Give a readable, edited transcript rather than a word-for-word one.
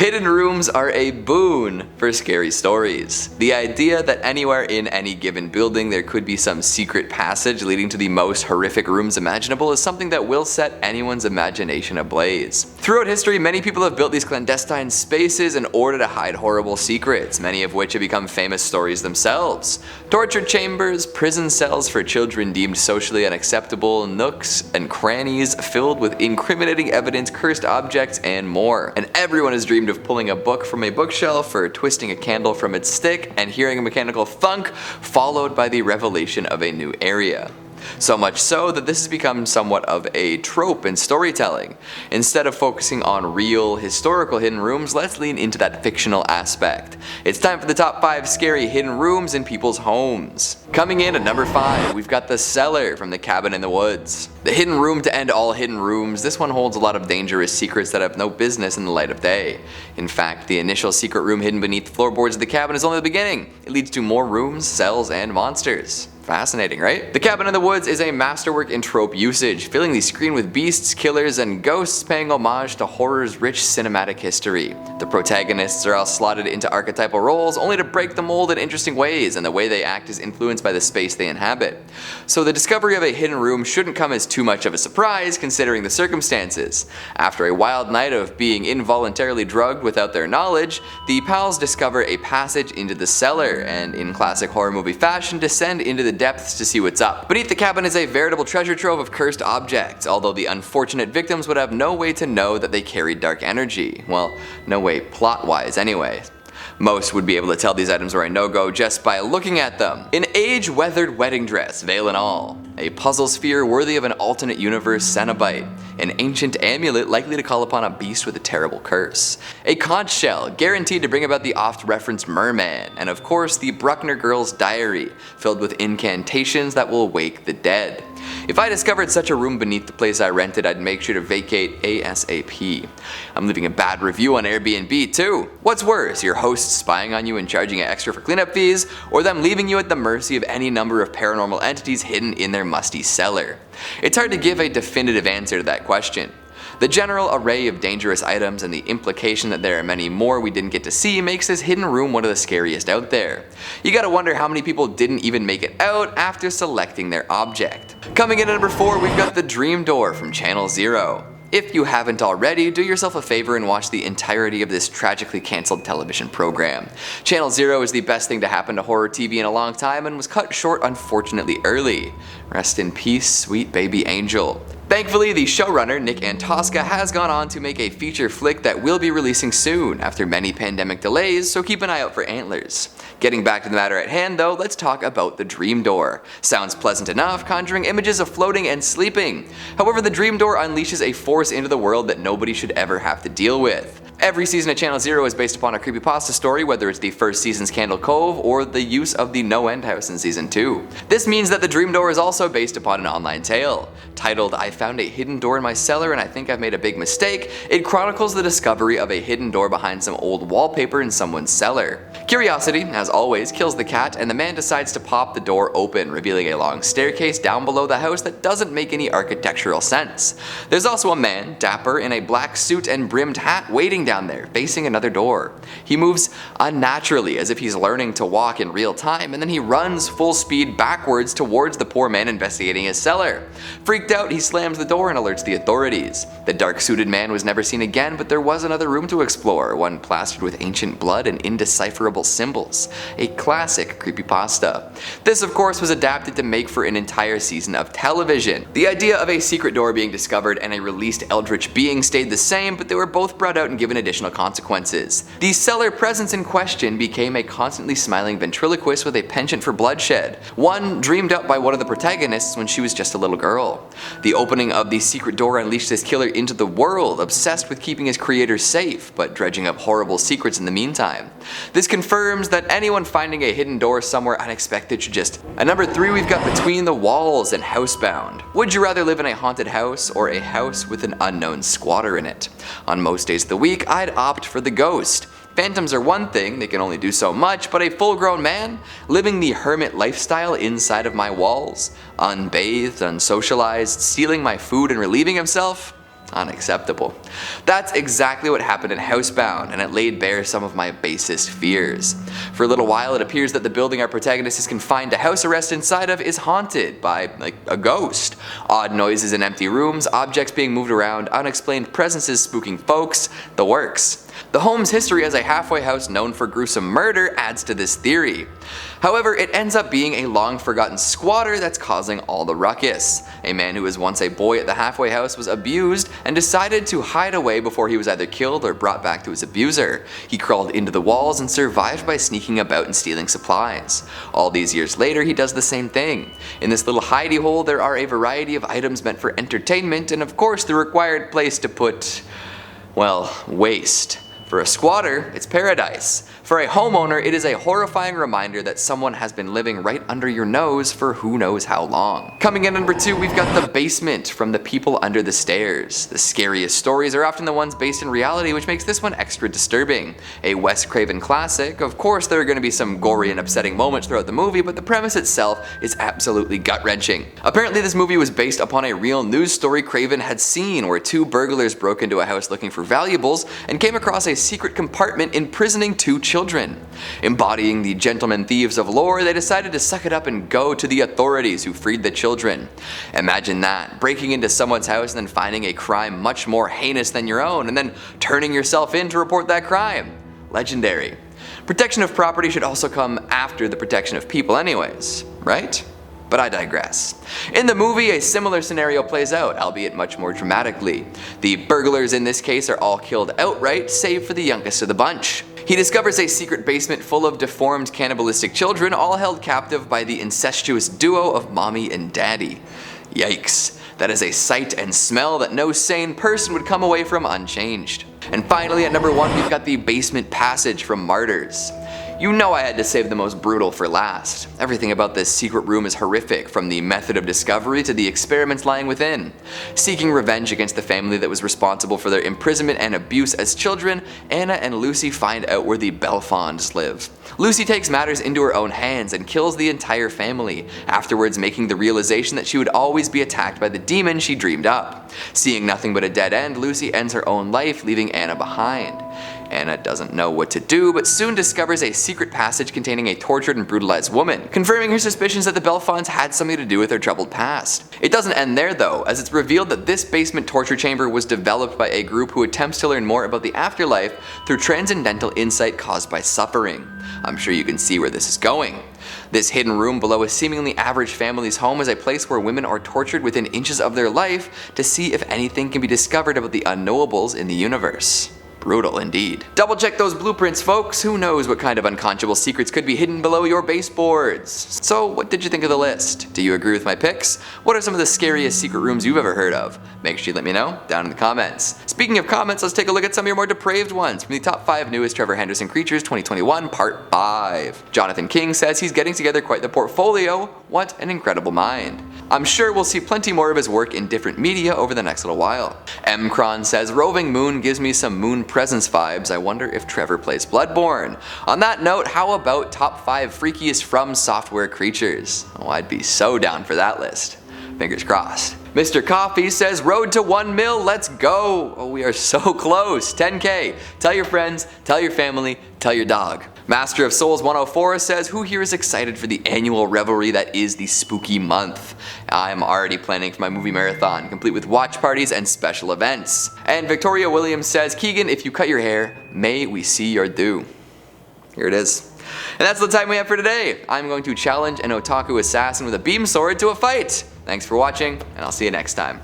Hidden rooms are a boon for scary stories. The idea that anywhere in any given building there could be some secret passage leading to the most horrific rooms imaginable is something that will set anyone's imagination ablaze. Throughout history, many people have built these clandestine spaces in order to hide horrible secrets, many of which have become famous stories themselves. Torture chambers, prison cells for children deemed socially unacceptable, nooks and crannies filled with incriminating evidence, cursed objects, and more. And everyone has dreamed of pulling a book from a bookshelf or twisting a candle from its stick and hearing a mechanical thunk followed by the revelation of a new area. So much so that this has become somewhat of a trope in storytelling. Instead of focusing on real, historical hidden rooms, let's lean into that fictional aspect. It's time for the top 5 scary hidden rooms in people's homes. Coming in at number 5, we've got the Cellar from The Cabin in the Woods. The hidden room to end all hidden rooms, this one holds a lot of dangerous secrets that have no business in the light of day. In fact, the initial secret room hidden beneath the floorboards of the cabin is only the beginning. It leads to more rooms, cells, and monsters. Fascinating, right? The Cabin in the Woods is a masterwork in trope usage, filling the screen with beasts, killers, and ghosts, paying homage to horror's rich cinematic history. The protagonists are all slotted into archetypal roles, only to break the mold in interesting ways, and the way they act is influenced by the space they inhabit. So the discovery of a hidden room shouldn't come as too much of a surprise, considering the circumstances. After a wild night of being involuntarily drugged without their knowledge, the pals discover a passage into the cellar, and in classic horror movie fashion, descend into the depths to see what's up. Beneath the cabin is a veritable treasure trove of cursed objects, although the unfortunate victims would have no way to know that they carried dark energy. Well, no way plot-wise anyway. Most would be able to tell these items were a no-go just by looking at them. An age-weathered wedding dress, veil and all. A puzzle sphere worthy of an alternate universe Cenobite. An ancient amulet likely to call upon a beast with a terrible curse. A conch shell, guaranteed to bring about the oft-referenced merman. And of course, the Bruckner girl's diary, filled with incantations that will wake the dead. If I discovered such a room beneath the place I rented, I'd make sure to vacate ASAP. I'm leaving a bad review on Airbnb too. What's worse, your host spying on you and charging you extra for cleanup fees, or them leaving you at the mercy of any number of paranormal entities hidden in their musty cellar? It's hard to give a definitive answer to that question. The general array of dangerous items and the implication that there are many more we didn't get to see makes this hidden room one of the scariest out there. You gotta wonder how many people didn't even make it out after selecting their object. Coming in at number 4, we've got the Dream Door from Channel Zero. If you haven't already, do yourself a favor and watch the entirety of this tragically cancelled television program. Channel Zero is the best thing to happen to horror TV in a long time and was cut short unfortunately early. Rest in peace, sweet baby angel. Thankfully, the showrunner, Nick Antosca, has gone on to make a feature flick that will be releasing soon after many pandemic delays, so keep an eye out for Antlers. Getting back to the matter at hand though, let's talk about the Dream Door. Sounds pleasant enough, conjuring images of floating and sleeping. However, the Dream Door unleashes a force into the world that nobody should ever have to deal with. Every season of Channel Zero is based upon a creepypasta story, whether it's the first season's Candle Cove or the use of the No End House in season 2. This means that the Dream Door is also based upon an online tale. Titled I Found a Hidden Door in My Cellar and I Think I've Made a Big Mistake, it chronicles the discovery of a hidden door behind some old wallpaper in someone's cellar. Curiosity, as always, kills the cat, and the man decides to pop the door open, revealing a long staircase down below the house that doesn't make any architectural sense. There's also a man, dapper, in a black suit and brimmed hat, waiting down there, facing another door. He moves unnaturally, as if he's learning to walk in real time, and then he runs full speed backwards towards the poor man investigating his cellar. Freaked out, he slams the door and alerts the authorities. The dark-suited man was never seen again, but there was another room to explore, one plastered with ancient blood and indecipherable symbols. A classic creepypasta. This, of course, was adapted to make for an entire season of television. The idea of a secret door being discovered and a released eldritch being stayed the same, but they were both brought out and given additional consequences. The cellar presence in question became a constantly smiling ventriloquist with a penchant for bloodshed, one dreamed up by one of the protagonists when she was just a little girl. The opening of the secret door unleashed this killer into the world, obsessed with keeping his creators safe, but dredging up horrible secrets in the meantime. This confirms that anyone finding a hidden door somewhere unexpected should just... At number 3, we've got Between the Walls and Housebound. Would you rather live in a haunted house or a house with an unknown squatter in it? On most days of the week, I'd opt for the ghost. Phantoms are one thing, they can only do so much, but a full-grown man, living the hermit lifestyle inside of my walls, unbathed, unsocialized, stealing my food and relieving himself? Unacceptable. That's exactly what happened in Housebound, and it laid bare some of my basest fears. For a little while, it appears that the building our protagonist is confined to house arrest inside of is haunted by, a ghost. Odd noises in empty rooms, objects being moved around, unexplained presences spooking folks, the works. The home's history as a halfway house known for gruesome murder adds to this theory. However, it ends up being a long-forgotten squatter that's causing all the ruckus. A man who was once a boy at the halfway house was abused and decided to hide away before he was either killed or brought back to his abuser. He crawled into the walls and survived by sneaking about and stealing supplies. All these years later, he does the same thing. In this little hidey hole, there are a variety of items meant for entertainment and of course the required place to put, well, waste. For a squatter, it's paradise. For a homeowner, it is a horrifying reminder that someone has been living right under your nose for who knows how long. Coming in at number 2, we've got The Basement from The People Under the Stairs. The scariest stories are often the ones based in reality, which makes this one extra disturbing. A Wes Craven classic, of course there are going to be some gory and upsetting moments throughout the movie, but the premise itself is absolutely gut-wrenching. Apparently this movie was based upon a real news story Craven had seen, where 2 burglars broke into a house looking for valuables and came across a secret compartment imprisoning 2 children. Embodying the gentlemen thieves of lore, they decided to suck it up and go to the authorities who freed the children. Imagine that, breaking into someone's house and then finding a crime much more heinous than your own, and then turning yourself in to report that crime. Legendary. Protection of property should also come after the protection of people anyways, right? But I digress. In the movie, a similar scenario plays out, albeit much more dramatically. The burglars in this case are all killed outright, save for the youngest of the bunch. He discovers a secret basement full of deformed cannibalistic children, all held captive by the incestuous duo of mommy and daddy. Yikes. That is a sight and smell that no sane person would come away from unchanged. And finally at number 1, we've got The Basement Passage from Martyrs. You know I had to save the most brutal for last. Everything about this secret room is horrific, from the method of discovery to the experiments lying within. Seeking revenge against the family that was responsible for their imprisonment and abuse as children, Anna and Lucy find out where the Belfonds live. Lucy takes matters into her own hands and kills the entire family, afterwards making the realization that she would always be attacked by the demon she dreamed up. Seeing nothing but a dead end, Lucy ends her own life, leaving Anna behind. Anna doesn't know what to do, but soon discovers a secret passage containing a tortured and brutalized woman, confirming her suspicions that the Belfonds had something to do with their troubled past. It doesn't end there though, as it's revealed that this basement torture chamber was developed by a group who attempts to learn more about the afterlife through transcendental insight caused by suffering. I'm sure you can see where this is going. This hidden room below a seemingly average family's home is a place where women are tortured within inches of their life to see if anything can be discovered about the unknowables in the universe. Brutal indeed. Double check those blueprints, folks. Who knows what kind of unconscionable secrets could be hidden below your baseboards? So what did you think of the list? Do you agree with my picks? What are some of the scariest secret rooms you've ever heard of? Make sure you let me know down in the comments. Speaking of comments, let's take a look at some of your more depraved ones from the top 5 newest Trevor Henderson Creatures 2021 Part 5. Jonathan King says he's getting together quite the portfolio. What an incredible mind. I'm sure we'll see plenty more of his work in different media over the next little while. M. Cron says, Roving Moon gives me some Moon Presence vibes. I wonder if Trevor plays Bloodborne. On that note, how about top 5 freakiest From Software creatures? Oh, I'd be so down for that list. Fingers crossed. Mr. Coffee says, Road to 1 mil, let's go. Oh, we are so close. 10K. Tell your friends, tell your family, tell your dog. Master of Souls 104 says, who here is excited for the annual revelry that is the spooky month? I'm already planning for my movie marathon, complete with watch parties and special events. And Victoria Williams says, Keegan, if you cut your hair, may we see your due. Here it is. And that's the time we have for today. I'm going to challenge an otaku assassin with a beam sword to a fight. Thanks for watching, and I'll see you next time.